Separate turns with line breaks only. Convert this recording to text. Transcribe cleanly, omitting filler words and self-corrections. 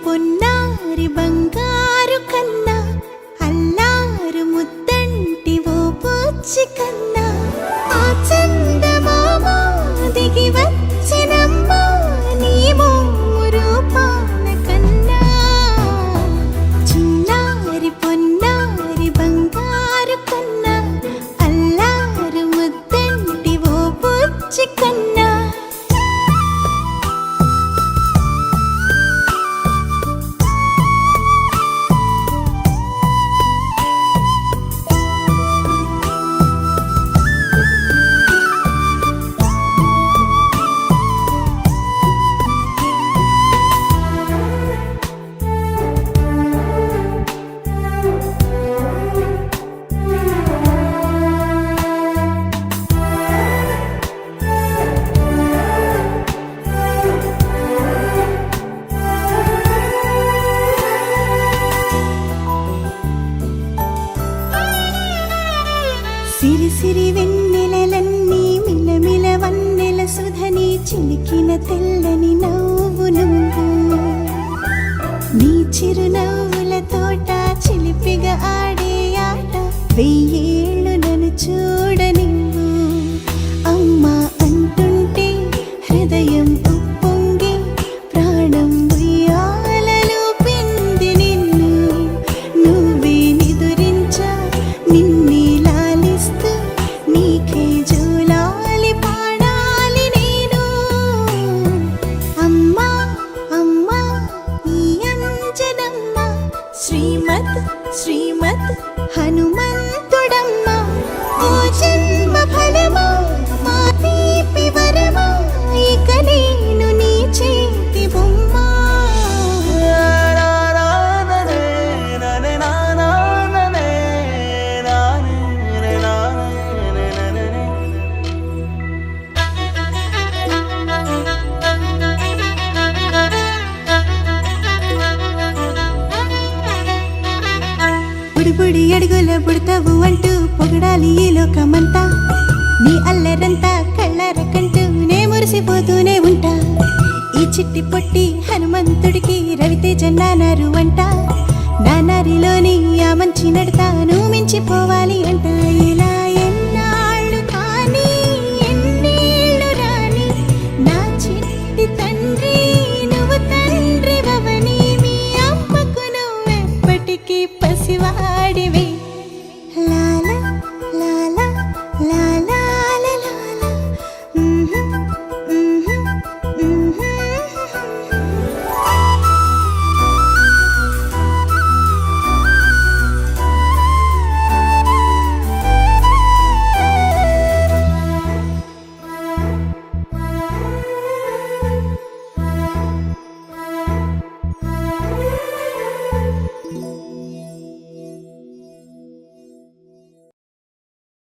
పొన్నారి బంగారు కన్నా అల్లారు ముద్దంటి ఓ పూచి కన్నా ఆ చందమామ దిగి వచ్చినమ్మా నీ రూపాల కన్నా చిన్నారి పొన్నారి బంగారు కన్నా అల్లారు ముద్దంటి ఓ పూచి కన్నా సిరి సిరి వెన్నెలలన్నీ మిలమిల వన్నెల సుధని చిలికిన తెల్లని నవ్వు నువ్వు నీ చిరునవ్వుల తోట చిలిపిగా ఆడే ఆట వెయ్యేళ్ళు నన్ను చూడనివ్వు అమ్మా అంటుంటే హృదయం ఉప్పొంగి ప్రాణం ఉయ్యాలలో పిండి నిన్ను నువ్వే నిదురించా నిన్నే నీకే జూలాలి పాడాలి నేను అమ్మా అమ్మా ఈ అంజనమ్మ శ్రీమత్ శ్రీమత్ హనుమంతుడమ్మ ఓ జన్మ ఫలమా మా తీపి వరమా ఇక నేను నీ చేతి బొమ్మ బుడి అడుగుల బుడతావు అంటూ పొగడాలి ఈ లోకమంతా నీ అల్లరంతా కళ్ళరకంటూ నే మురిసిపోతూనే ఉంటా ఈ చిట్టి పొట్టి హనుమంతుడికి రవితేజ నానారు అంట నానారిలోని ఆ మంచి నడతా నువ్వు మించిపోవాలి అంట ఇలా